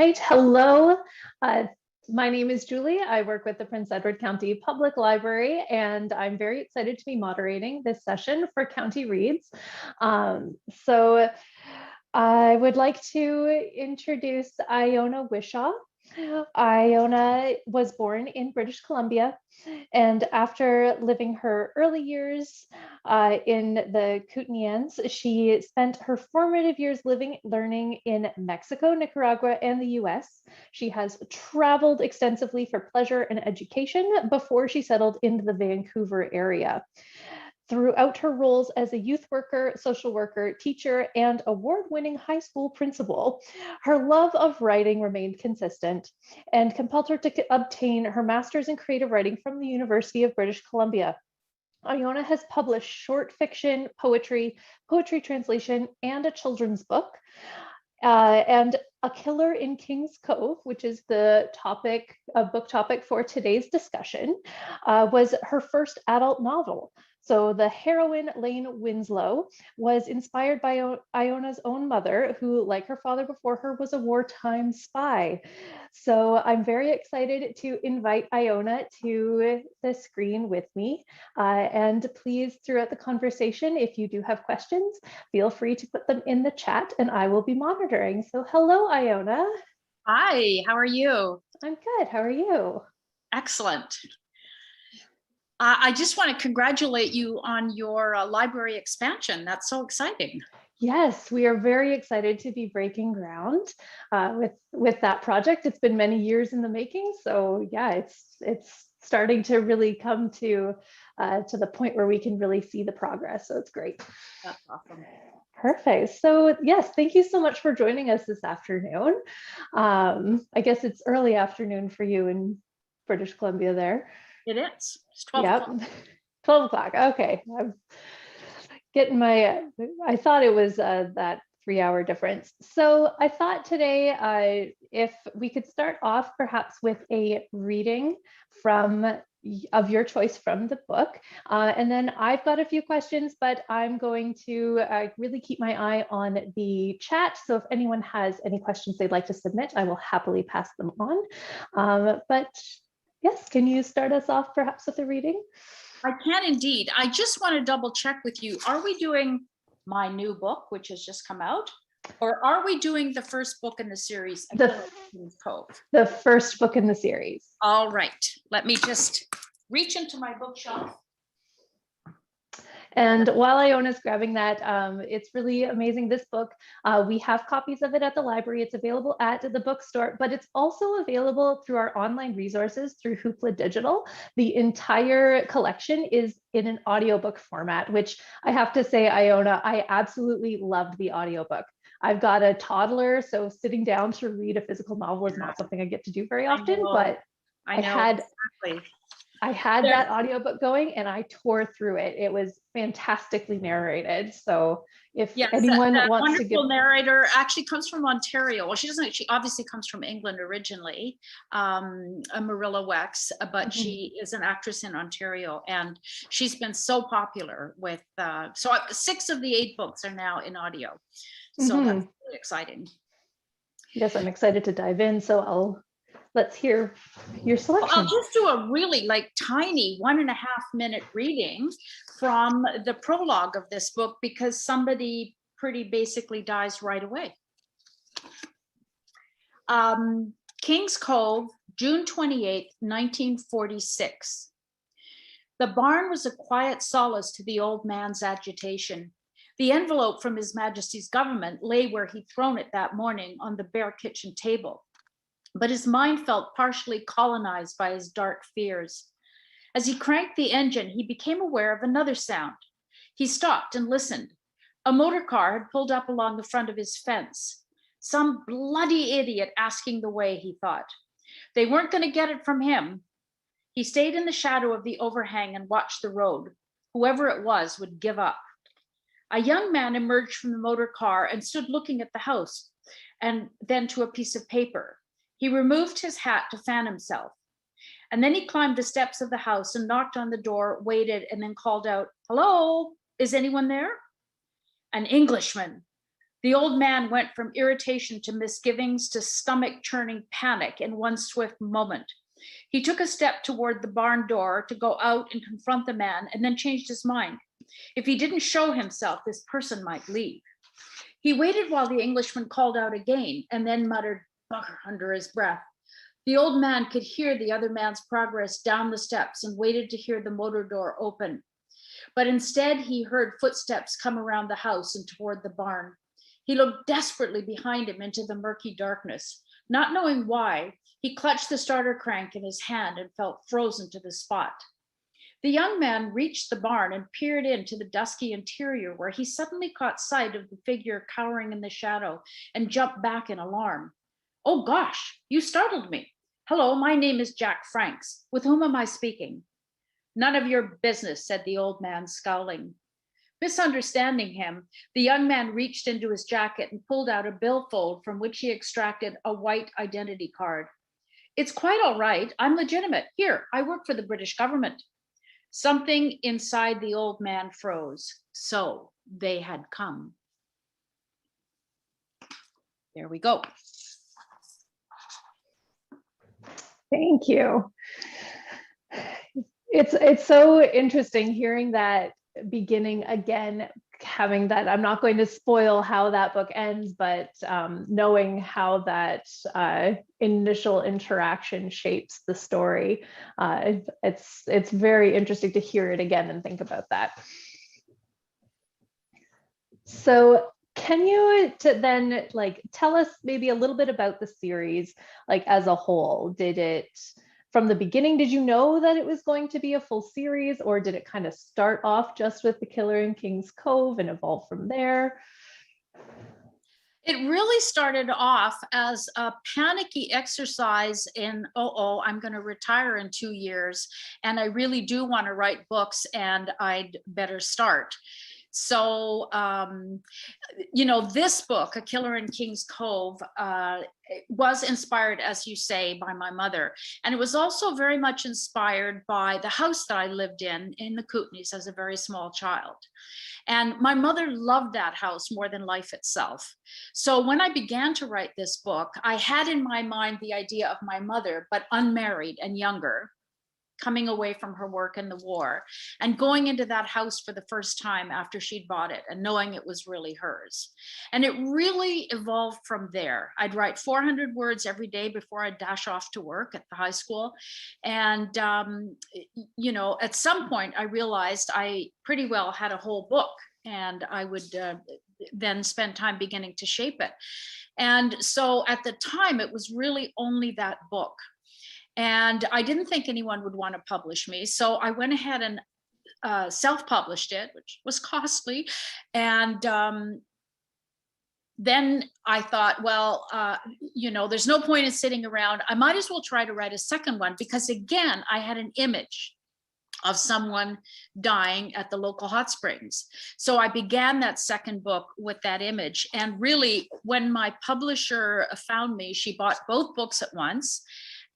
right. Hello. Uh, my name is Julie. I work with the Prince Edward County Public Library, and I'm very excited to be moderating this session for County Reads. So I would like to introduce Iona Whishaw. Iona was born in British Columbia, and after living her early years in the Kootenays, she spent her formative years learning in Mexico, Nicaragua, and the US. She has traveled extensively for pleasure and education before she settled into the Vancouver area. Throughout her roles as a youth worker, social worker, teacher, and award-winning high school principal, her love of writing remained consistent and compelled her to obtain her master's in creative writing from the University of British Columbia. Iona has published short fiction, poetry translation, and a children's book. And A Killer in King's Cove, which is the book topic for today's discussion, was her first adult novel. So the heroine, Lane Winslow, was inspired by Iona's own mother, who, like her father before her, was a wartime spy. So I'm very excited to invite Iona to the screen with me. And please, throughout the conversation, if you do have questions, feel free to put them in the chat and I will be monitoring. So hello, Iona. Hi, how are you? I'm good. How are you? Excellent. I just want to congratulate you on your library expansion. That's so exciting. Yes, we are very excited to be breaking ground with that project. It's been many years in the making, so yeah, it's starting to really come to the point where we can really see the progress. So it's great. That's awesome. Perfect. So yes, thank you so much for joining us this afternoon. I guess it's early afternoon for you in British Columbia there. It is. It's 12 o'clock. 12 o'clock. Okay. I'm getting I thought it was that 3-hour difference. So I thought today if we could start off perhaps with a reading of your choice from the book. And then I've got a few questions, but I'm going to really keep my eye on the chat. So if anyone has any questions they'd like to submit, I will happily pass them on. But yes, can you start us off perhaps with a reading? I can indeed. I just want to double check with you. Are we doing my new book, which has just come out? Or are we doing the first book in the series, A Killer in King's Cove? The first book in the series. All right. Let me just reach into my bookshelf. And while Iona's grabbing that, it's really amazing. This book, we have copies of it at the library. It's available at the bookstore, but it's also available through our online resources through Hoopla Digital. The entire collection is in an audiobook format, which I have to say, Iona, I absolutely loved the audiobook. I've got a toddler, so sitting down to read a physical novel is not something I get to do very often, but I had that audiobook going and I tore through it. It was fantastically narrated. So if anyone wants to give... wonderful narrator actually comes from Ontario. Well, she obviously comes from England originally, Marilla Wex, but she is an actress in Ontario and she's been so popular with, 6 of the 8 books are now in audio. So that's really exciting. Yes, I'm excited to dive in. So let's hear your selection. I'll just do a really tiny 1.5 minute reading from the prologue of this book because somebody pretty basically dies right away. King's Cove, June 28th, 1946. The barn was a quiet solace to the old man's agitation. The envelope from His Majesty's government lay where he'd thrown it that morning on the bare kitchen table. But his mind felt partially colonized by his dark fears. As he cranked the engine, he became aware of another sound. He stopped and listened. A motor car had pulled up along the front of his fence. Some bloody idiot asking the way, he thought. They weren't going to get it from him. He stayed in the shadow of the overhang and watched the road. Whoever it was would give up. A young man emerged from the motor car and stood looking at the house and then to a piece of paper. He removed his hat to fan himself. And then he climbed the steps of the house and knocked on the door, waited, and then called out, "Hello, is anyone there?" An Englishman. The old man went from irritation to misgivings to stomach-churning panic in one swift moment. He took a step toward the barn door to go out and confront the man, and then changed his mind. If he didn't show himself, this person might leave. He waited while the Englishman called out again, and then muttered "bugger" under his breath. The old man could hear the other man's progress down the steps and waited to hear the motor door open. But instead, he heard footsteps come around the house and toward the barn. He looked desperately behind him into the murky darkness. Not knowing why, he clutched the starter crank in his hand and felt frozen to the spot. The young man reached the barn and peered into the dusky interior, where he suddenly caught sight of the figure cowering in the shadow and jumped back in alarm. "Oh gosh, you startled me. Hello, my name is Jack Franks. With whom am I speaking?" "None of your business," said the old man, scowling. Misunderstanding him, the young man reached into his jacket and pulled out a billfold from which he extracted a white identity card. "It's quite all right. I'm legitimate. Here, I work for the British government." Something inside the old man froze. So they had come. There we go. Thank you. It's so interesting hearing that beginning again, having that. I'm not going to spoil how that book ends, but knowing how that initial interaction shapes the story, it's very interesting to hear it again and think about that. So can you then tell us maybe a little bit about the series as a whole? Did it, from the beginning, did you know that it was going to be a full series, or did it kind of start off just with The Killer in King's Cove and evolve from there? It really started off as a panicky exercise in, I'm going to retire in 2 years, and I really do want to write books, and I'd better start. So, this book, A Killer in King's Cove, was inspired, as you say, by my mother. And it was also very much inspired by the house that I lived in the Kootenays as a very small child. And my mother loved that house more than life itself. So when I began to write this book, I had in my mind the idea of my mother, but unmarried and younger, coming away from her work in the war and going into that house for the first time after she'd bought it and knowing it was really hers. And it really evolved from there. I'd write 400 words every day before I'd dash off to work at the high school. And, at some point I realized I pretty well had a whole book, and I would then spend time beginning to shape it. And so at the time, it was really only that book. And I didn't think anyone would want to publish me. So I went ahead and self-published it, which was costly. And then I thought, well, there's no point in sitting around. I might as well try to write a second one, because again, I had an image of someone dying at the local hot springs. So I began that second book with that image. And really, when my publisher found me, she bought both books at once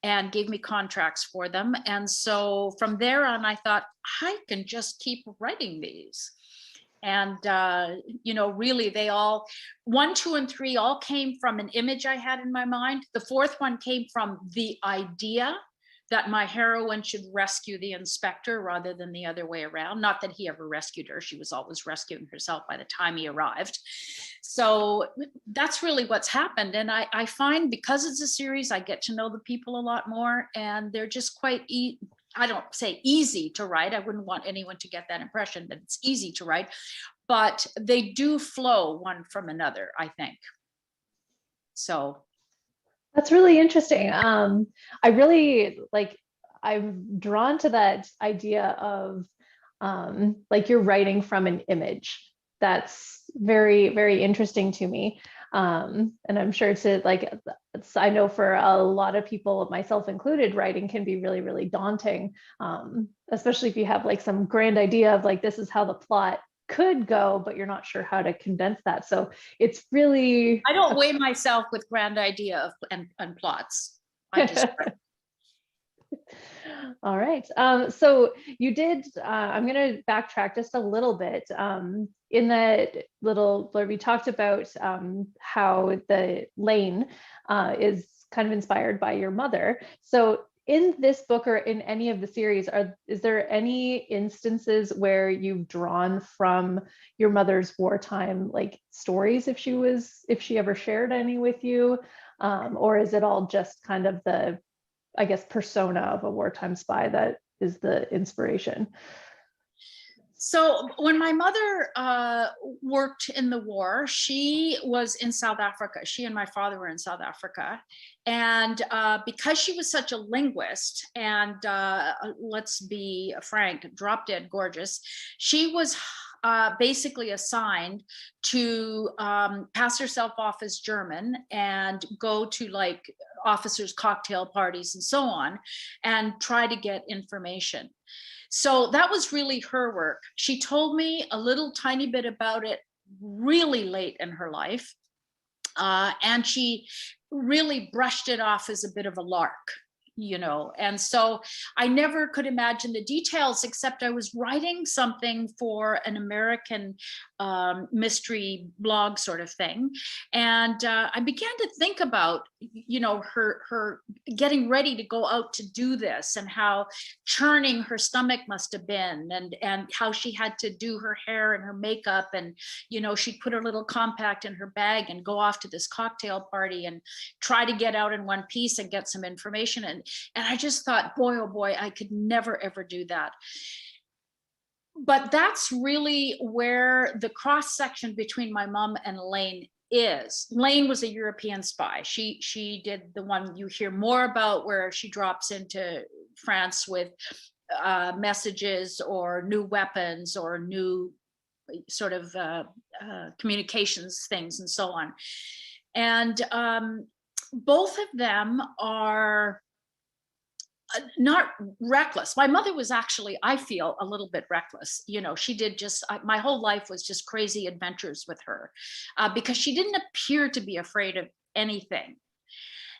and gave me contracts for them. And so from there on, I thought, I can just keep writing these. And, really they all, 1, 2, and 3 all came from an image I had in my mind. The fourth one came from the idea that my heroine should rescue the inspector rather than the other way around. Not that he ever rescued her. She was always rescuing herself by the time he arrived. So that's really what's happened. And I find, because it's a series, I get to know the people a lot more, and they're just quite, I don't say easy to write. I wouldn't want anyone to get that impression that it's easy to write, but they do flow one from another, I think. So that's really interesting. I really I'm drawn to that idea of you're writing from an image. That's very, very interesting to me. And I'm sure I know for a lot of people, myself included, writing can be really, really daunting, especially if you have some grand idea of this is how the plot could go, but you're not sure how to condense that. So it's really, I don't weigh myself with grand idea and plots. I just All right. So you did, I'm going to backtrack just a little bit. In that little blurb, we talked about how the Lane is kind of inspired by your mother. So in this book or in any of the series, is there any instances where you've drawn from your mother's wartime like stories, if she ever shared any with you? Or is it all just kind of the, I guess, persona of a wartime spy that is the inspiration? So when my mother worked in the war, she was in South Africa. She and my father were in South Africa. And because she was such a linguist and let's be frank, drop dead gorgeous, she was basically assigned to pass herself off as German and go to like officers' cocktail parties and so on and try to get information. So that was really her work. She told me a little tiny bit about it really late in her life. And she really brushed it off as a bit of a lark, you know. And so I never could imagine the details, except I was writing something for an American mystery blog sort of thing. And I began to think about, you know, her getting ready to go out to do this and how churning her stomach must have been, and how she had to do her hair and her makeup, and you know, she'd put her little compact in her bag and go off to this cocktail party and try to get out in one piece and get some information. And I just thought, boy, oh boy, I could never ever do that. But that's really where the cross section between my mom and Lane is. Lane was a European spy. She did the one you hear more about, where she drops into France with messages or new weapons or new sort of communications things and so on. And both of them are not reckless. My mother was actually, I feel, a little bit reckless. You know, she did just, my whole life was just crazy adventures with her because she didn't appear to be afraid of anything.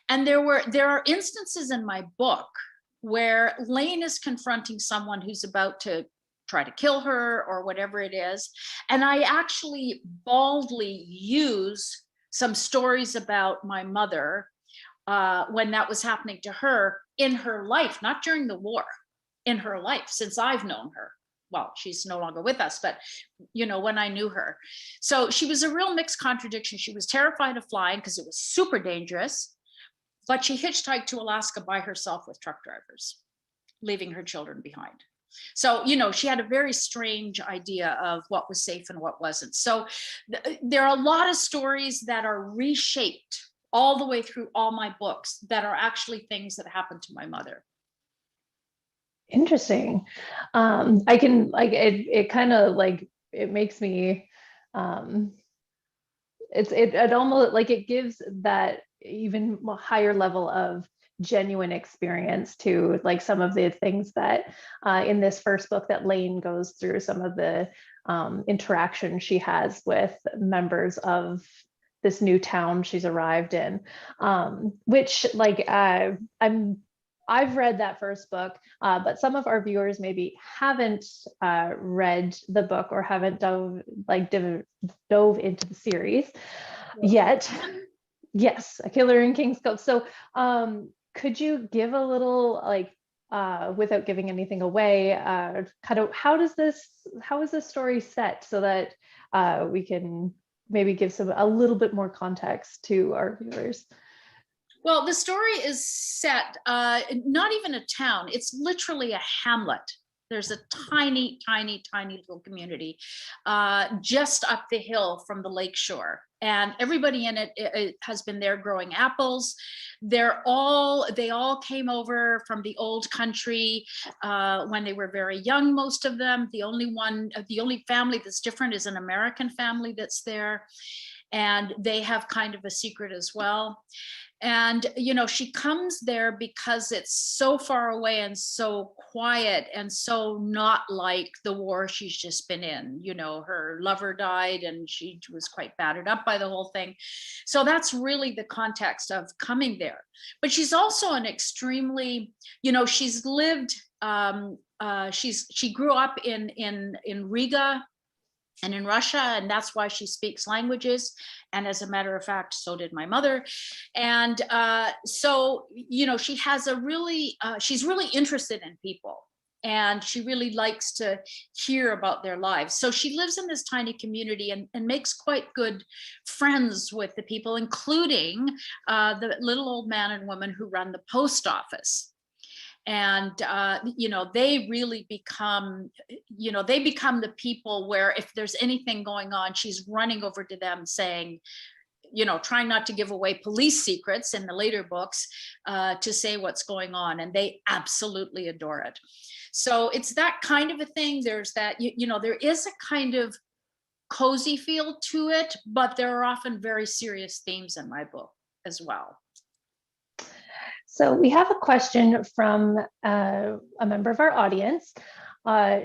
And there are instances in my book where Lane is confronting someone who's about to try to kill her or whatever it is. And I actually baldly use some stories about my mother when that was happening to her in her life, not during the war, in her life, since I've known her. Well, she's no longer with us, but you know, when I knew her. So she was a real mixed contradiction. She was terrified of flying because it was super dangerous, but she hitchhiked to Alaska by herself with truck drivers, leaving her children behind. So, you know, she had a very strange idea of what was safe and what wasn't. So there are a lot of stories that are reshaped all the way through all my books that are actually things that happened to my mother. Interesting. I can like it kind of like it makes me it almost like it gives that even higher level of genuine experience to like some of the things that in this first book that Lane goes through, some of the interaction she has with members of this new town she's arrived in, which like I've read that first book, but some of our viewers maybe haven't read the book or haven't dove into the series yet. Yes, A Killer in King's Cove. So could you give a little like without giving anything away, kind of how is this story set so that we can maybe give a little bit more context to our viewers? Well, the story is set, not even a town, it's literally a hamlet. There's a tiny, tiny, tiny little community just up the hill from the lakeshore. And everybody in it has been there growing apples. They all came over from the old country when they were very young, most of them. The only family that's different is an American family that's there. and they have kind of a secret as well. And, you know, she comes there because it's so far away and so quiet and so not like the war she's just been in. You know, her lover died and she was quite battered up by the whole thing. So that's really the context of coming there. But she's also an extremely, you know, she's lived, she grew up in Riga and in Russia, and that's why she speaks languages. And as a matter of fact, so did my mother. And so, you know, she has a really, she's really interested in people, and she really likes to hear about their lives. So she lives in this tiny community and makes quite good friends with the people, including the little old man and woman who run the post office. And you know, they really become, you know, they become the people where if there's anything going on, she's running over to them saying, you know, trying not to give away police secrets in the later books, to say what's going on, and they absolutely adore it. So it's that kind of a thing. There's that, you know, there is a kind of cozy feel to it, but there are often very serious themes in my book as well. So we have a question from a member of our audience.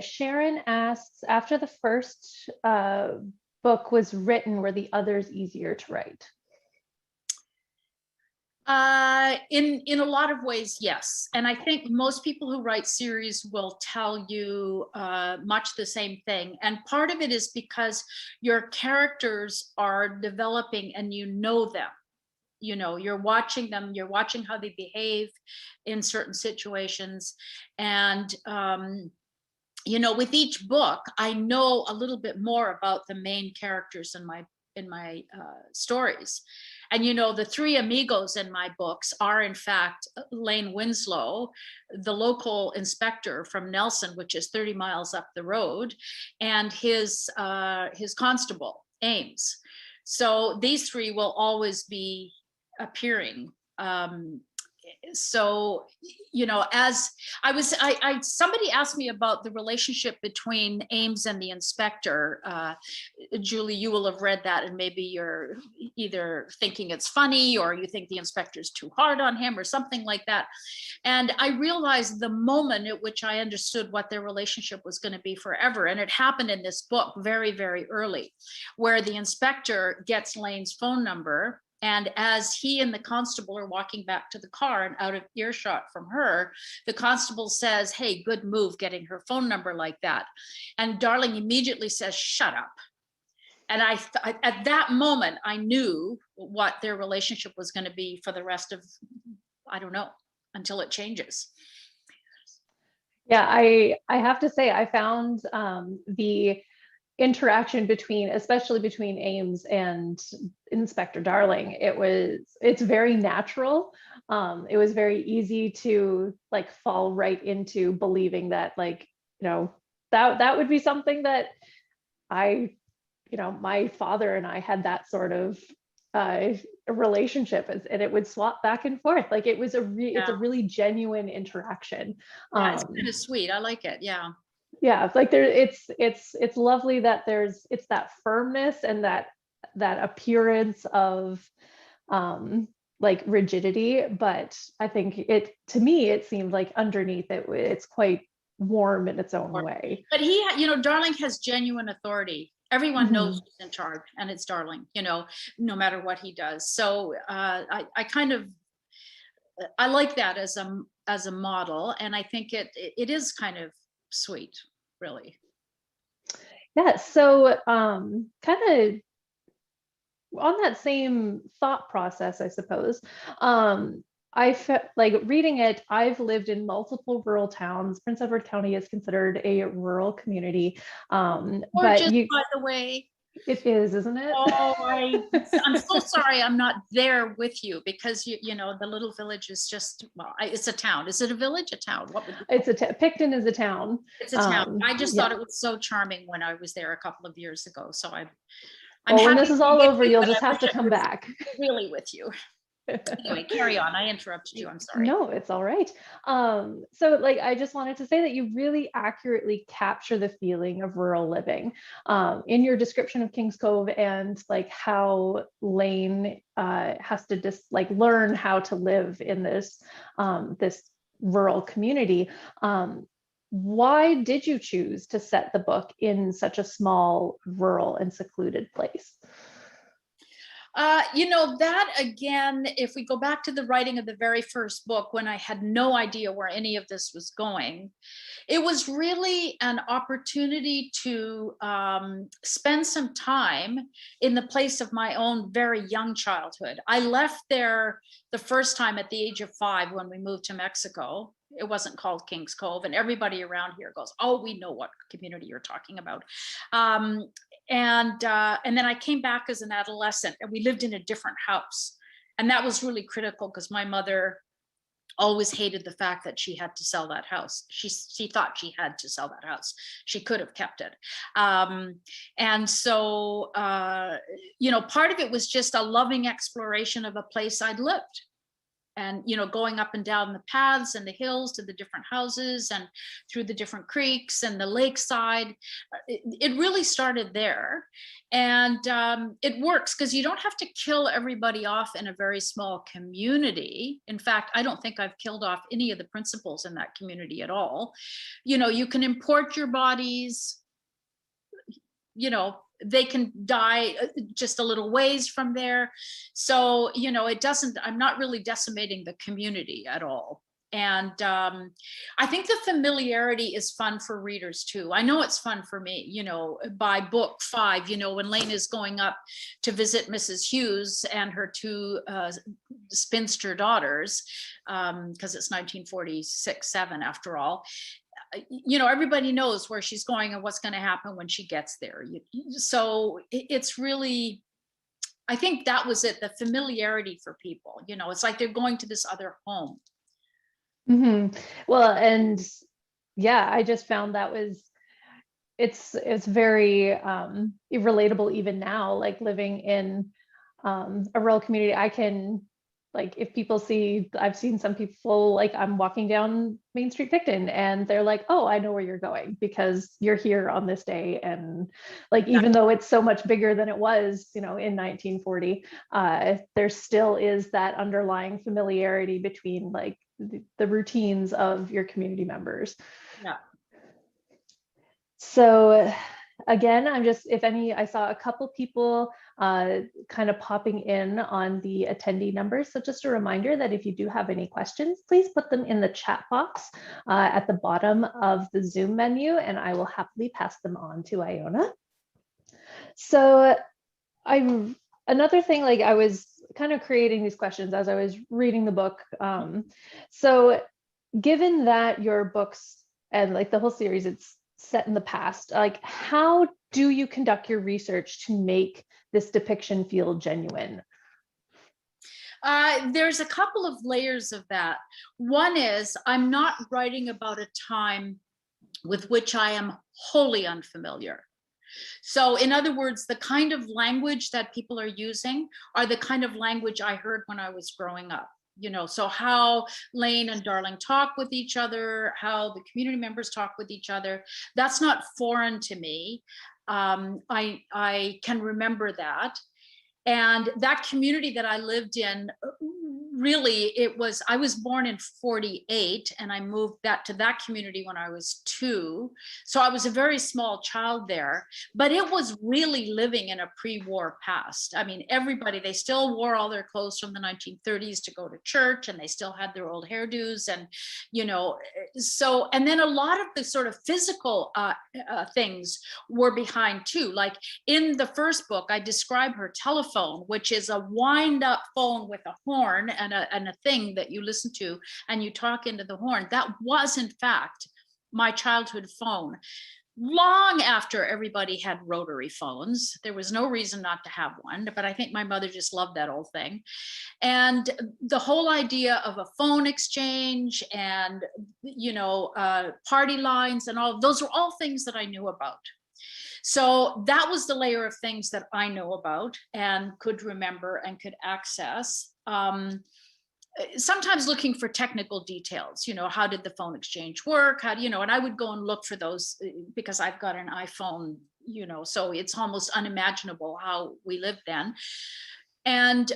Sharon asks, after the first book was written, were the others easier to write? In a lot of ways, yes. And I think most people who write series will tell you much the same thing. And part of it is because your characters are developing and you know them. You know, you're watching them, you're watching how they behave in certain situations. And, you know, with each book, I know a little bit more about the main characters in my stories. And, you know, the three amigos in my books are, in fact, Lane Winslow, the local inspector from Nelson, which is 30 miles up the road, and his constable, Ames. So these three will always be appearing. So, you know, as somebody asked me about the relationship between Ames and the inspector. Julie, you will have read that, and maybe you're either thinking it's funny or you think the inspector's too hard on him or something like that. And I realized the moment at which I understood what their relationship was going to be forever. And it happened in this book very, very early, where the inspector gets Lane's phone number. And as he and the constable are walking back to the car and out of earshot from her, the constable says, "Hey, good move getting her phone number like that." And Darling immediately says, "Shut up." And at that moment, I knew what their relationship was going to be for the rest of, I don't know, until it changes. Yeah, I have to say, I found the interaction especially between Ames and Inspector Darling, it's very natural. It was very easy to like fall right into believing that, like, you know, that would be something that my father and I had that sort of relationship, and it would swap back and forth. Like it's a really genuine interaction. Yeah, it's kind of sweet. I like it. Yeah. Yeah, like it's lovely that it's that firmness and that appearance of like rigidity, but I think to me it seemed like underneath it's quite warm in its own way. But Darling has genuine authority. Everyone knows who's in charge, and it's Darling, you know, no matter what he does. So I like that as a model, and I think it is kind of sweet, really. Yeah, so kind of on that same thought process, I suppose, I felt like reading it. I've lived in multiple rural towns. Prince Edward County is considered a rural community. Gorgeous, by the way. It is, isn't it? Oh, I'm so sorry I'm not there with you, because you know the little village is just, well, it's a town. Is it a village? A town? What would you call it? Picton is a town. It's a town. I just thought it was so charming when I was there a couple of years ago. So I'm when this is all over, you'll just have to come back. Really with you. Anyway, carry on. I interrupted you. I'm sorry. No, it's all right. So like I just wanted to say that you really accurately capture the feeling of rural living in your description of Kings Cove, and like how Lane has to just like learn how to live in this rural community. Why did you choose to set the book in such a small, rural, and secluded place? That again, if we go back to the writing of the very first book, when I had no idea where any of this was going, it was really an opportunity to spend some time in the place of my own very young childhood. I left there the first time at the age of 5 when we moved to Mexico. It wasn't called Kings Cove, and everybody around here goes, "Oh, we know what community you're talking about." And then I came back as an adolescent, and we lived in a different house, and that was really critical because my mother always hated the fact that she had to sell that house. She thought she had to sell that house. She could have kept it. And so, part of it was just a loving exploration of a place I'd lived. And, going up and down the paths and the hills to the different houses and through the different creeks and the lakeside. It really started there. And it works because you don't have to kill everybody off in a very small community. In fact, I don't think I've killed off any of the principals in that community at all. You can import your bodies, they can die just a little ways from there. So, I'm not really decimating the community at all. And I think the familiarity is fun for readers too. I know it's fun for me, by book 5, when Lane is going up to visit Mrs. Hughes and her 2 spinster daughters, because it's 1946-7 after all. Everybody knows where she's going and what's going to happen when she gets there. So it's really, I think that was it, the familiarity for people. It's like they're going to this other home. Mm-hmm. Well, and yeah, I just found it's very relatable even now, like living in a rural community. I can, like, if people see, I've seen some people, like, I'm walking down Main Street Picton and they're like, "Oh, I know where you're going because you're here on this day." And like, even though it's so much bigger than it was, in 1940, there still is that underlying familiarity between like the routines of your community members. Yeah. So again, I saw a couple people kind of popping in on the attendee numbers. So just a reminder that if you do have any questions, please put them in the chat box at the bottom of the Zoom menu, and I will happily pass them on to Iona. So another thing, like, I was kind of creating these questions as I was reading the book. So given that your books and like the whole series, it's set in the past, like, how do you conduct your research to make this depiction feel genuine? There's a couple of layers of that. One is, I'm not writing about a time with which I am wholly unfamiliar. So in other words, the kind of language that people are using are the kind of language I heard when I was growing up. So how Lane and Darling talk with each other, how the community members talk with each other, that's not foreign to me. I can remember that. And that community that I lived in, really, I was born in 48 and I moved to that community when I was 2. So I was a very small child there, but it was really living in a pre-war past. I mean, they still wore all their clothes from the 1930s to go to church, and they still had their old hairdos. And, and then a lot of the sort of physical things were behind too. Like in the first book, I describe her telephone, which is a wind up phone with a horn and a thing that you listen to and you talk into the horn. That was in fact my childhood phone. Long after everybody had rotary phones, there was no reason not to have one, but I think my mother just loved that old thing. And the whole idea of a phone exchange and, party lines and all, those were all things that I knew about. So that was the layer of things that I know about and could remember and could access. sometimes looking for technical details, how did the phone exchange work? How do and I would go and look for those because I've got an iPhone, so it's almost unimaginable how we lived then. And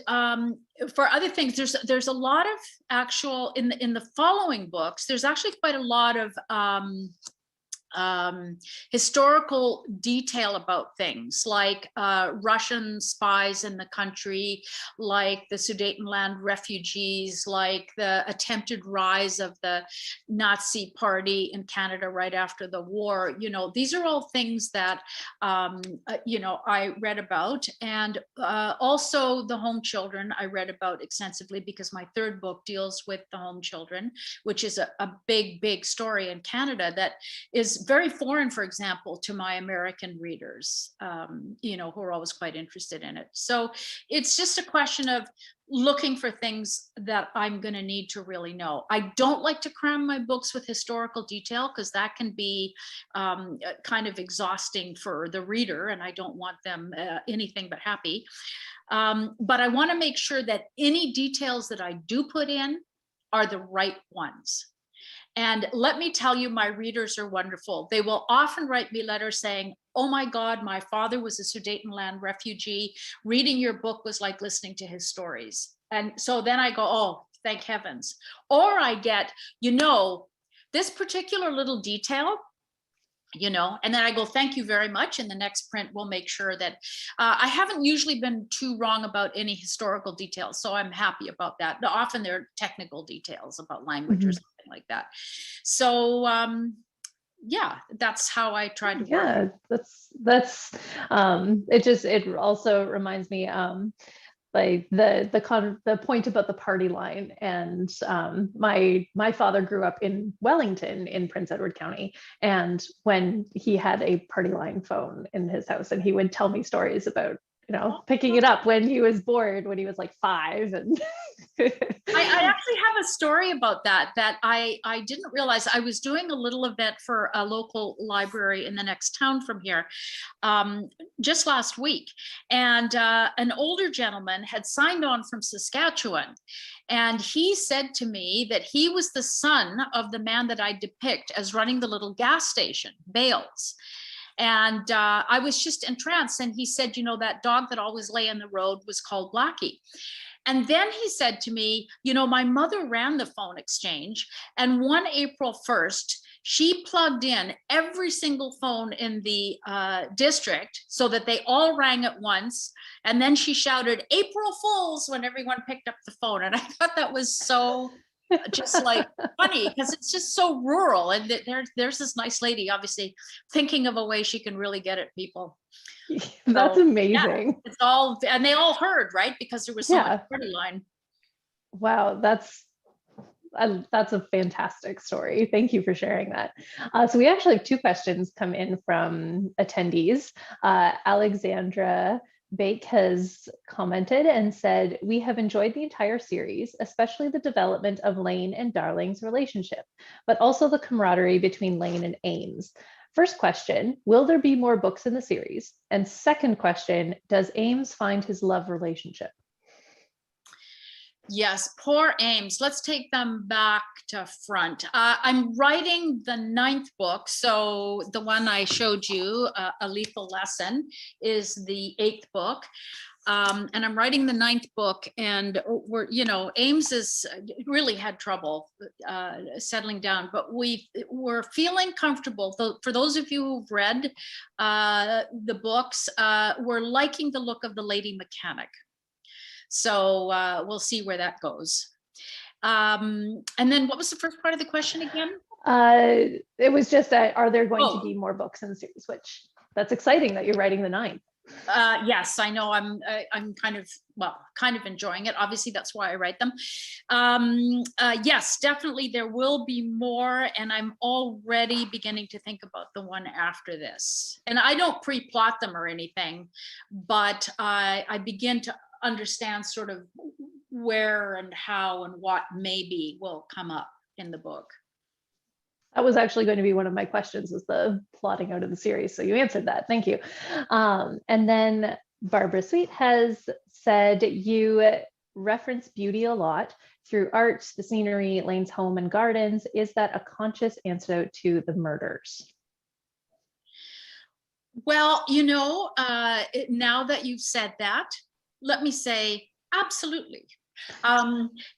for other things, there's a lot of actual in the following books. There's actually quite a lot of historical detail about things like Russian spies in the country, like the Sudetenland refugees, like the attempted rise of the Nazi party in Canada right after the war. These are all things that, I read about. And also the home children I read about extensively because my third book deals with the home children, which is a big, big story in Canada that is very foreign, for example, to my American readers, who are always quite interested in it. So it's just a question of looking for things that I'm going to need to really know. I don't like to cram my books with historical detail because that can be kind of exhausting for the reader, and I don't want them anything but happy. But I want to make sure that any details that I do put in are the right ones. And let me tell you, my readers are wonderful. They will often write me letters saying, oh my God, my father was a Sudetenland refugee. Reading your book was like listening to his stories. And so then I go, oh, thank heavens. Or I get, this particular little detail, and then I go, thank you very much. And the next print will make sure that I haven't usually been too wrong about any historical details. So I'm happy about that. Often there are technical details about language or something like that. So that's how I try to work. Yeah, that's it also reminds me like the point about the party line. And my father grew up in Wellington in Prince Edward County, and when he had a party line phone in his house, and he would tell me stories about picking it up when he was bored when he was like 5. And I actually have a story about that I didn't realize. I was doing a little event for a local library in the next town from here just last week, and an older gentleman had signed on from Saskatchewan, and he said to me that he was the son of the man that I depict as running the little gas station, Bales. And I was just entranced. And he said, that dog that always lay in the road was called Blackie. And then he said to me, my mother ran the phone exchange, and one April 1st, she plugged in every single phone in the district so that they all rang at once. And then she shouted, April Fools, when everyone picked up the phone. And I thought that was so just like funny, because it's just so rural. And there's this nice lady, obviously, thinking of a way she can really get at people. That's amazing. Yeah, it's all, and they all heard, right? Because there was so much party line. Wow, that's a fantastic story. Thank you for sharing that. So we actually have 2 questions come in from attendees. Alexandra Bake has commented and said, we have enjoyed the entire series, especially the development of Lane and Darling's relationship, but also the camaraderie between Lane and Ames. First question, will there be more books in the series? And second question, does Ames find his love relationship? Yes, poor Ames. Let's take them back to front. I'm writing the 9th book. So the one I showed you, A Lethal Lesson, is the 8th book. And I'm writing the 9th book, and Ames has really had trouble settling down, but we're feeling comfortable. For those of you who've read the books, we're liking the look of the lady mechanic. So we'll see where that goes. And then what was the first part of the question again? It was just that, are there going to be more books in the series? Which, that's exciting that you're writing the 9th. Yes, I know. I'm kind of enjoying it. Obviously, that's why I write them. Yes, definitely there will be more, and I'm already beginning to think about the one after this. And I don't pre-plot them or anything, but I begin to understand sort of where and how and what maybe will come up in the book. That was actually going to be one of my questions, was the plotting out of the series. So you answered that. Thank you. And then Barbara Sweet has said, you reference beauty a lot through art, the scenery, Lane's home and gardens. Is that a conscious antidote to the murders? Well, now that you've said that, let me say absolutely.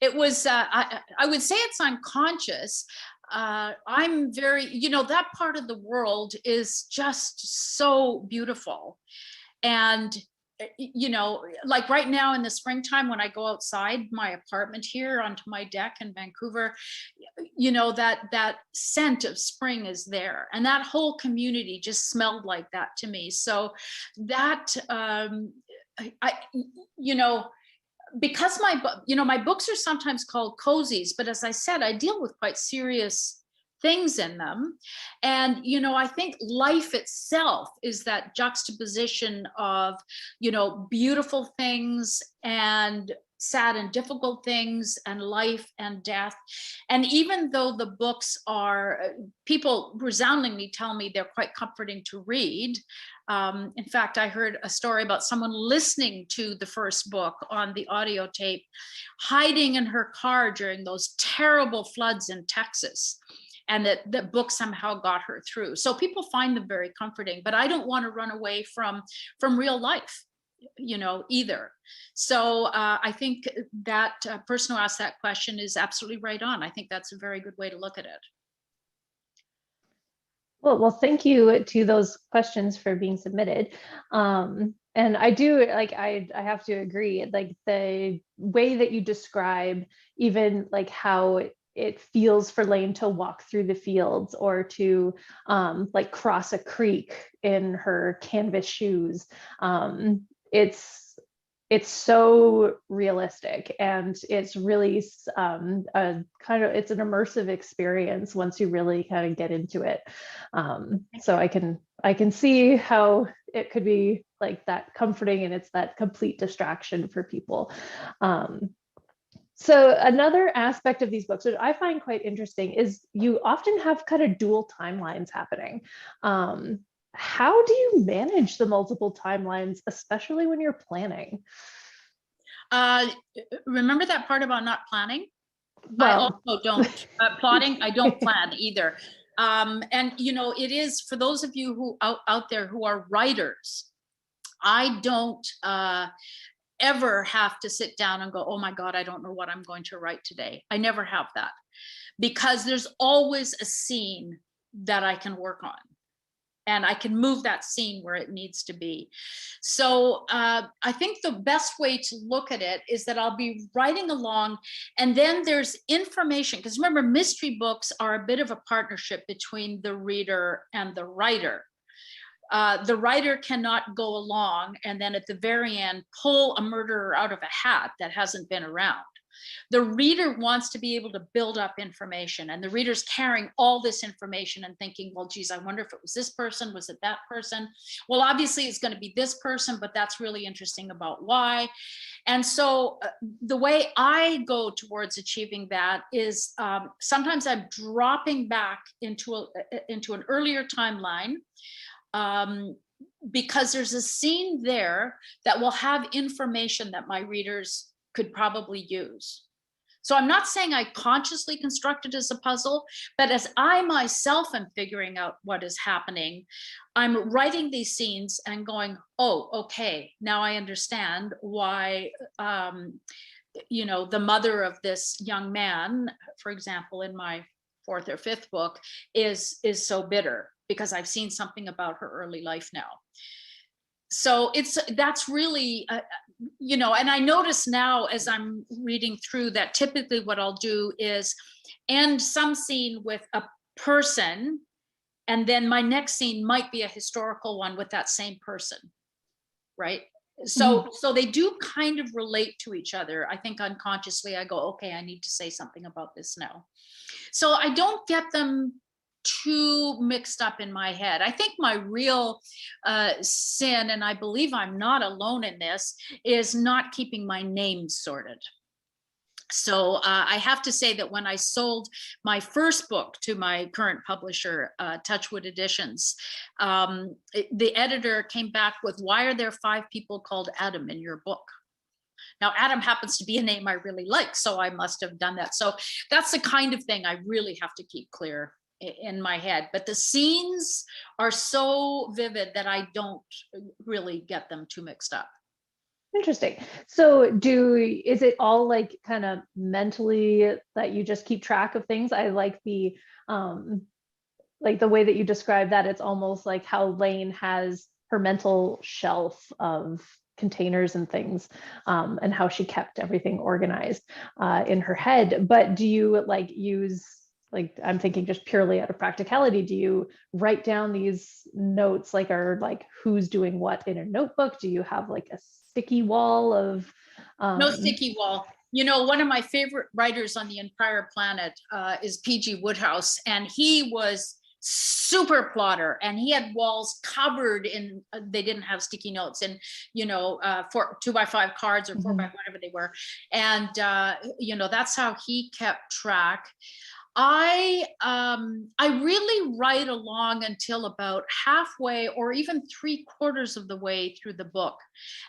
It was, I would say it's unconscious. I'm very, that part of the world is just so beautiful. And, like right now in the springtime, when I go outside my apartment here onto my deck in Vancouver, that scent of spring is there, and that whole community just smelled like that to me. So that, I, you know, because my books are sometimes called cozies, but as I said, I deal with quite serious things in them. And I think life itself is that juxtaposition of beautiful things and sad and difficult things, and life and death. And even though the books are, people resoundingly tell me they're quite comforting to read. In fact, I heard a story about someone listening to the first book on the audio tape, hiding in her car during those terrible floods in Texas, and that the book somehow got her through. So people find them very comforting, but I don't want to run away from real life, either. So I think that person who asked that question is absolutely right on. I think that's a very good way to look at it. Well, thank you to those questions for being submitted. And I do, like, I have to agree, like the way that you describe even like how it feels for Lane to walk through the fields, or to like cross a creek in her canvas shoes. It's so realistic, and it's really it's an immersive experience once you really kind of get into it. So I can see how it could be like that comforting, and it's that complete distraction for people. So another aspect of these books, which I find quite interesting, is you often have kind of dual timelines happening. How do you manage the multiple timelines, especially when you're planning? Remember that part about not planning? Well, I also don't plotting. I don't plan either. And it is for those of you who out there who are writers. I don't ever have to sit down and go, oh my God, I don't know what I'm going to write today. I never have that, because there's always a scene that I can work on, and I can move that scene where it needs to be. So I think the best way to look at it is that I'll be writing along, and then there's information, because remember, mystery books are a bit of a partnership between the reader and the writer. The writer cannot go along and then at the very end pull a murderer out of a hat that hasn't been around. The reader wants to be able to build up information, and the reader's carrying all this information and thinking, well, geez, I wonder if it was this person, was it that person? Well, obviously it's going to be this person, but that's really interesting about why. And so the way I go towards achieving that is sometimes I'm dropping back into an earlier timeline, because there's a scene there that will have information that my readers could probably use. So I'm not saying I consciously construct it as a puzzle, but as I myself am figuring out what is happening, I'm writing these scenes and going, oh, okay, now I understand why, the mother of this young man, for example, in my fourth or fifth book, is so bitter, because I've seen something about her early life now. So that's really, and I notice now as I'm reading through that typically what I'll do is end some scene with a person, and then my next scene might be a historical one with that same person, right? So they do kind of relate to each other. I think unconsciously I go, okay, I need to say something about this now. So I don't get them too mixed up in my head. I think my real sin, and I believe I'm not alone in this, is not keeping my name sorted. So I have to say that when I sold my first book to my current publisher, Touchwood Editions, the editor came back with, why are there 5 people called Adam in your book? Now, Adam happens to be a name I really like, so I must have done that. So that's the kind of thing I really have to keep clear in my head. But the scenes are so vivid that I don't really get them too mixed up. Interesting. So is it all like kind of mentally that you just keep track of things? I like the way that you describe that. It's almost like how Lane has her mental shelf of containers and things, and how she kept everything organized in her head. But do you like use, like, I'm thinking just purely out of practicality, do you write down these notes, like, are like who's doing what in a notebook? Do you have like a sticky wall of No sticky wall. You know, one of my favorite writers on the entire planet is P.G. Woodhouse, and he was super plotter, and he had walls covered in, they didn't have sticky notes, and, you know, 2x5 cards or 4x whatever they were. And, you know, that's how he kept track. I really write along until about halfway or even 3/4 of the way through the book.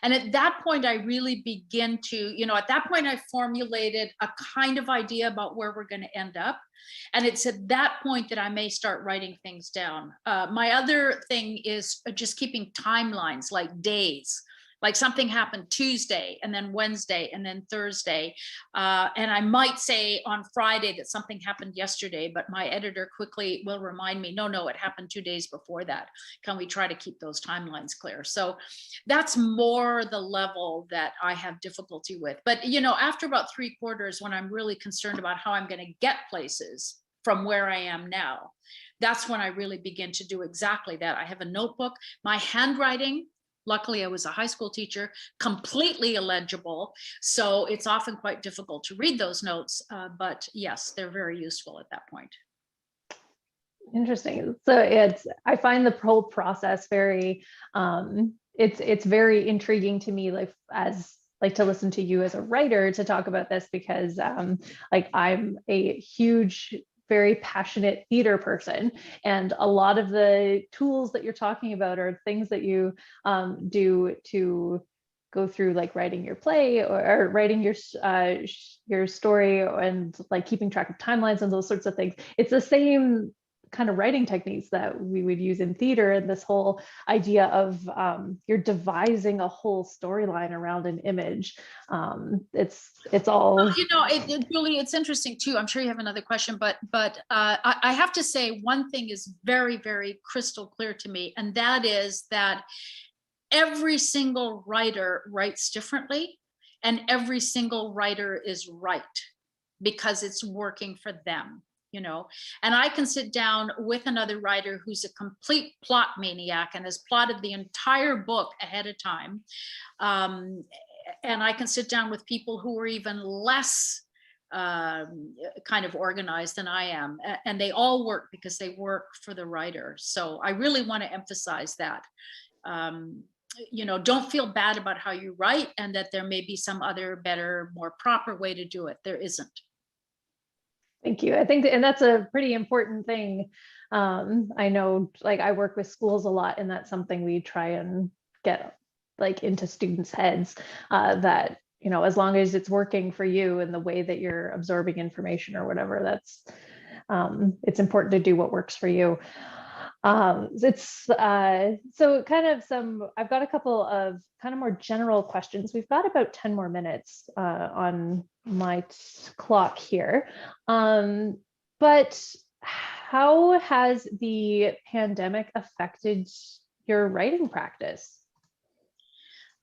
And at that point, I really begin to, you know, at that point, I formulated a kind of idea about where we're going to end up. And it's at that point that I may start writing things down. My other thing is just keeping timelines, like days. Like something happened Tuesday and then Wednesday and then Thursday. And I might say on Friday that something happened yesterday, but my editor quickly will remind me, no, it happened 2 days before that. Can we try to keep those timelines clear? So that's more the level that I have difficulty with. But, you know, after about 3/4, when I'm really concerned about how I'm going to get places from where I am now, that's when I really begin to do exactly that. I have a notebook, my handwriting. Luckily, I was a high school teacher, completely illegible. So it's often quite difficult to read those notes. But yes, they're very useful at that point. Interesting. So I find the whole process very, it's very intriguing to me, like, as like to listen to you as a writer to talk about this, because like I'm a huge, very passionate theater person, and a lot of the tools that you're talking about are things that you do to go through, like writing your play, or writing your story, and like keeping track of timelines and those sorts of things. It's the same kind of writing techniques that we would use in theater, and this whole idea of you're devising a whole storyline around an image. It's all, well, you know, Julie, it's interesting too. I'm sure you have another question, but I have to say one thing is very, very crystal clear to me, and that is that every single writer writes differently, and every single writer is right because it's working for them, you know. And I can sit down with another writer who's a complete plot maniac and has plotted the entire book ahead of time. And I can sit down with people who are even less kind of organized than I am. And they all work because they work for the writer. So I really want to emphasize that. You know, don't feel bad about how you write, and that there may be some other better, more proper way to do it. There isn't. thank you. I think, and that's a pretty important thing. I know, like, I work with schools a lot, and that's something we try and get like into students' heads, that, you know, as long as it's working for you and the way that you're absorbing information or whatever, that's it's important to do what works for you. So kind of I've got a couple of kind of more general questions. We've got about 10 more minutes on my clock here. But how has the pandemic affected your writing practice?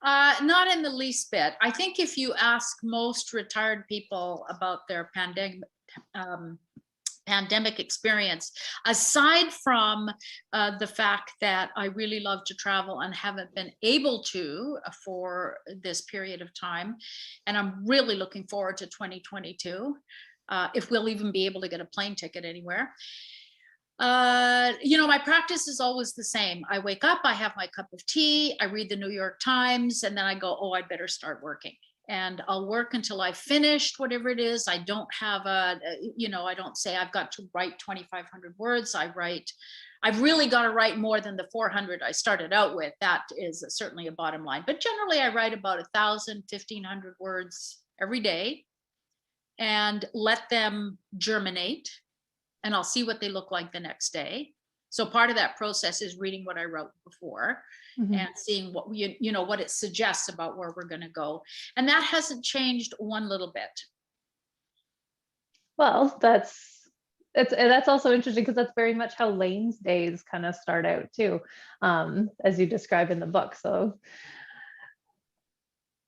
Not in the least bit. I think if you ask most retired people about their pandemic experience, aside from the fact that I really love to travel and haven't been able to for this period of time, and I'm really looking forward to 2022, if we'll even be able to get a plane ticket anywhere. You know, my practice is always the same. I wake up, I have my cup of tea, I read the New York Times, and then I go, oh, I'd better start working. And I'll work until I've finished whatever it is. I don't have you know, I don't say I've got to write 2,500 words. I I've really got to write more than the 400 I started out with. That is certainly a bottom line. But generally, I write about 1,000, 1,500 words every day and let them germinate. And I'll see what they look like the next day. So part of that process is reading what I wrote before and seeing what what it suggests about where we're going to go. And that hasn't changed one little bit. Well, that's also interesting because that's very much how Lane's days kind of start out too, as you describe in the book. So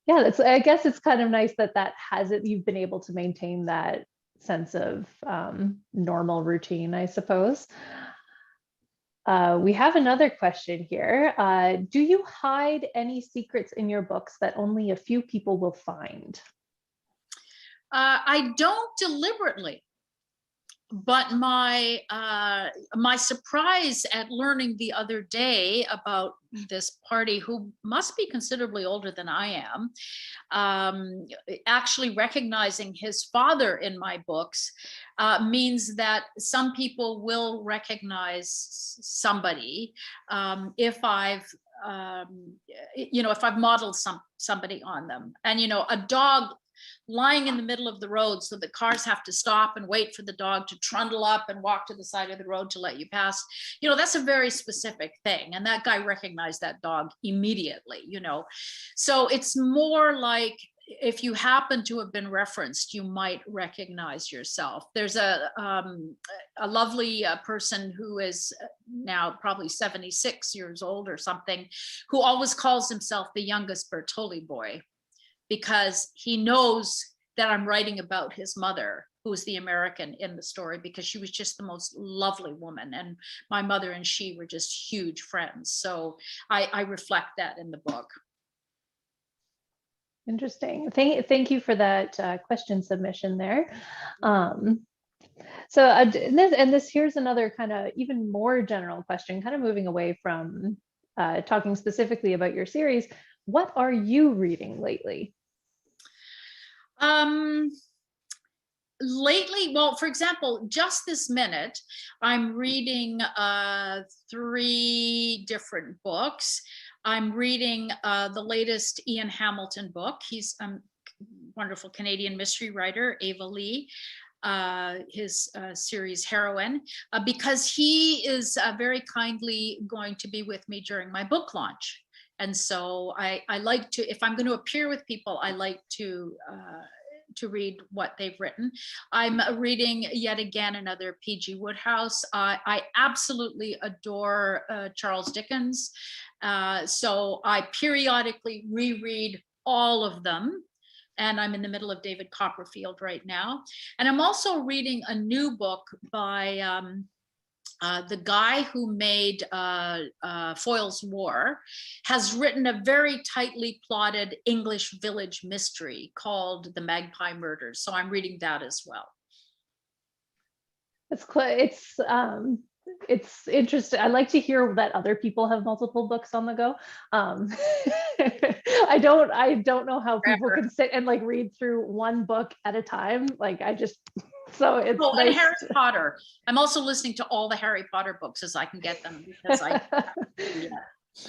yeah, I guess it's kind of nice that you've been able to maintain that sense of normal routine, I suppose. We have another question here. Do you hide any secrets in your books that only a few people will find? I don't deliberately, but my surprise at learning the other day about this party, who must be considerably older than I am, actually recognizing his father in my books, means that some people will recognize somebody if I've if I've modeled somebody on them. And a dog lying in the middle of the road so the cars have to stop and wait for the dog to trundle up and walk to the side of the road to let you pass. That's a very specific thing. And that guy recognized that dog immediately, So it's more like if you happen to have been referenced, you might recognize yourself. There's a lovely person who is now probably 76 years old or something, who always calls himself the youngest Bertoli boy, because he knows that I'm writing about his mother, who was the American in the story, because she was just the most lovely woman. And my mother and she were just huge friends. So I reflect that in the book. Interesting. Thank you for that question submission there. So here's another kind of even more general question, kind of moving away from talking specifically about your series. What are you reading lately? Lately, well, for example, just this minute, I'm reading 3 different books. I'm reading the latest Ian Hamilton book. He's a wonderful Canadian mystery writer, Ava Lee, his series Heroine, because he is very kindly going to be with me during my book launch. And so I like to, if I'm going to appear with people, I like to read what they've written. I'm reading yet again another P.G. Wodehouse. I absolutely adore Charles Dickens. So I periodically reread all of them. And I'm in the middle of David Copperfield right now. And I'm also reading a new book by the guy who made Foyle's War, has written a very tightly plotted English village mystery called The Magpie Murders. So I'm reading that as well. It's interesting. I like to hear that other people have multiple books on the go. I don't know how people can sit and like read through one book at a time. Like so it's nice. And Harry Potter. I'm also listening to all the Harry Potter books as I can get them, because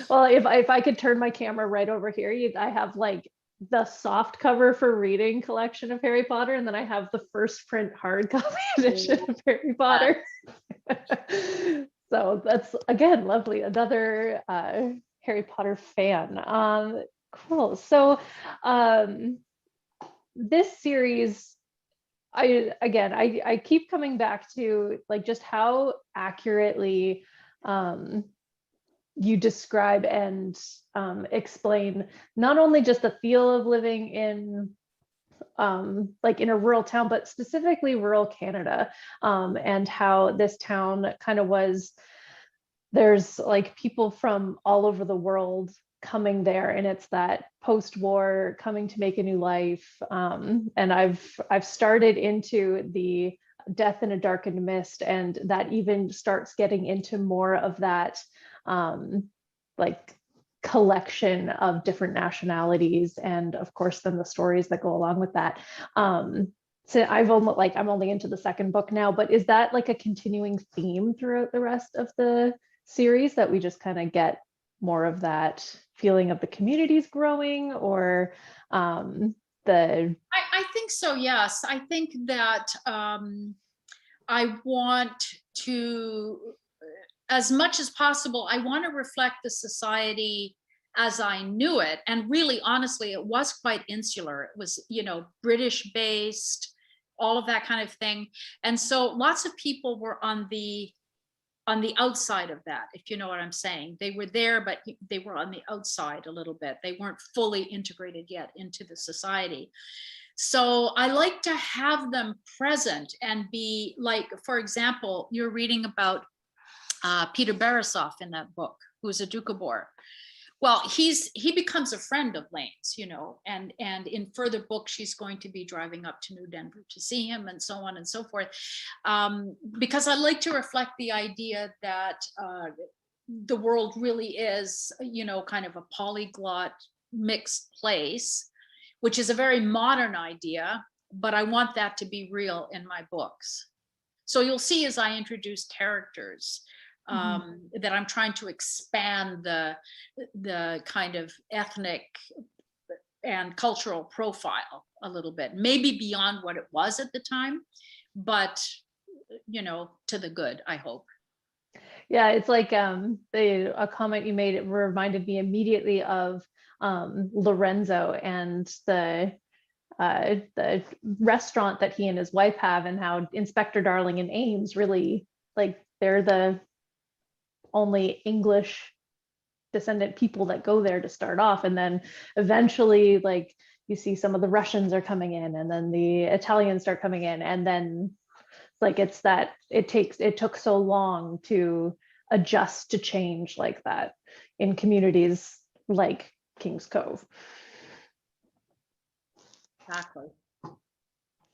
Well, if I could turn my camera right over here, I have like the soft cover for reading collection of Harry Potter, and then I have the first print hard copy edition of Harry Potter. So that's again lovely. Another Harry Potter fan. Cool. So this series, I keep coming back to like just how accurately you describe and explain not only just the feel of living in like in a rural town, but specifically rural Canada, and how this town kind of was, there's like people from all over the world coming there, and it's that post-war coming to make a new life. And I've started into the Death in a Darkened Mist, and that even starts getting into more of that like collection of different nationalities, and of course then the stories that go along with that. So I'm only into the second book now, but is that like a continuing theme throughout the rest of the series, that we just kind of get more of that feeling of the communities growing, or the I think so, yes. I think that I want to, as much as possible, I want to reflect the society as I knew it. And really, honestly, it was quite insular. It was, British based, all of that kind of thing. And so lots of people were on the outside of that, if you know what I'm saying. They were there, but they were on the outside a little bit. They weren't fully integrated yet into the society. So I like to have them present and be like, for example, you're reading about Peter Barasoff in that book, who's a Doukhobor. Well, he becomes a friend of Lane's, and in further books, she's going to be driving up to New Denver to see him, and so on and so forth. Because I like to reflect the idea that the world really is, kind of a polyglot mixed place, which is a very modern idea, but I want that to be real in my books. So you'll see as I introduce characters, that I'm trying to expand the kind of ethnic and cultural profile a little bit, maybe beyond what it was at the time, but to the good, I hope. Yeah, it's like a comment you made, it reminded me immediately of Lorenzo and the restaurant that he and his wife have, and how Inspector Darling and Ames really, like, they're the only English descendant people that go there to start off, and then eventually, like, you see some of the Russians are coming in, and then the Italians start coming in, and then like it's that it took so long to adjust to change like that in communities like Kings Cove. Exactly.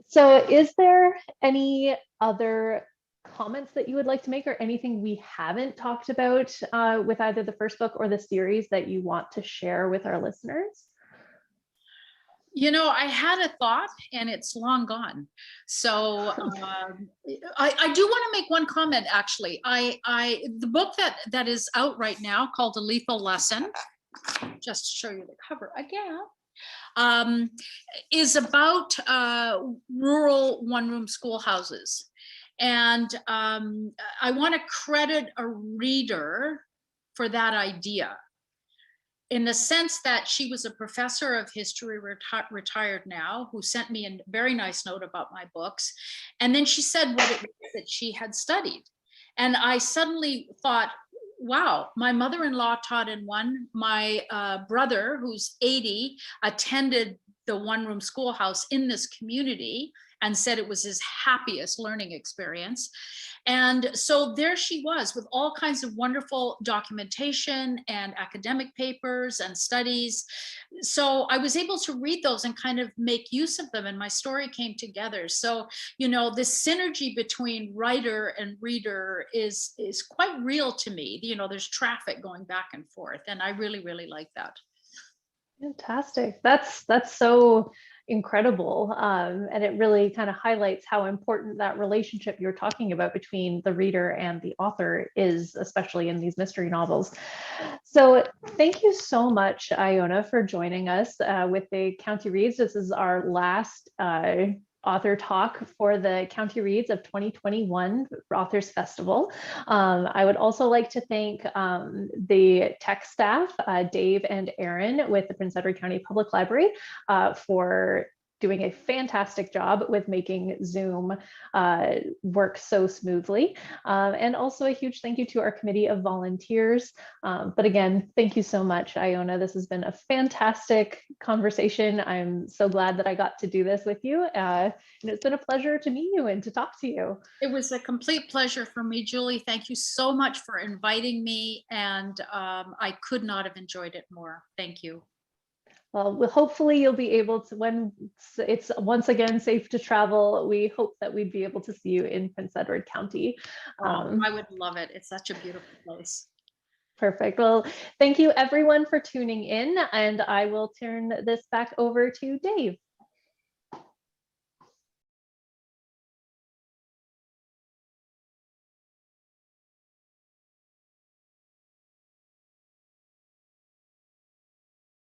So is there any other comments that you would like to make, or anything we haven't talked about with either the first book or the series that you want to share with our listeners? I had a thought and it's long gone. So I do want to make one comment, actually. The book that is out right now, called A Lethal Lesson, just to show you the cover again, is about rural one-room schoolhouses. And I want to credit a reader for that idea, in the sense that she was a professor of history, retired now, who sent me a very nice note about my books. And then she said what it was that she had studied. And I suddenly thought, wow, my mother-in-law taught in one. My brother, who's 80, attended the one-room schoolhouse in this community and said it was his happiest learning experience. And so there she was, with all kinds of wonderful documentation and academic papers and studies. So I was able to read those and kind of make use of them, and my story came together. So, this synergy between writer and reader is quite real to me. There's traffic going back and forth, and I really, really like that. Fantastic. That's so incredible. And it really kind of highlights how important that relationship you're talking about between the reader and the author is, especially in these mystery novels. So thank you so much, Iona, for joining us with the County Reads. This is our last author talk for the County Reads of 2021 Authors Festival. I would also like to thank the tech staff, Dave and Aaron with the Prince Edward County Public Library, for doing a fantastic job with making Zoom work so smoothly. And also a huge thank you to our committee of volunteers. But again, thank you so much, Iona. This has been a fantastic conversation. I'm so glad that I got to do this with you. And it's been a pleasure to meet you and to talk to you. It was a complete pleasure for me, Julie. Thank you so much for inviting me. And I could not have enjoyed it more. Thank you. Well, hopefully you'll be able to, when it's once again safe to travel, we hope that we'd be able to see you in Prince Edward County. I would love it. It's such a beautiful place. Perfect. Well, thank you everyone for tuning in, and I will turn this back over to Dave.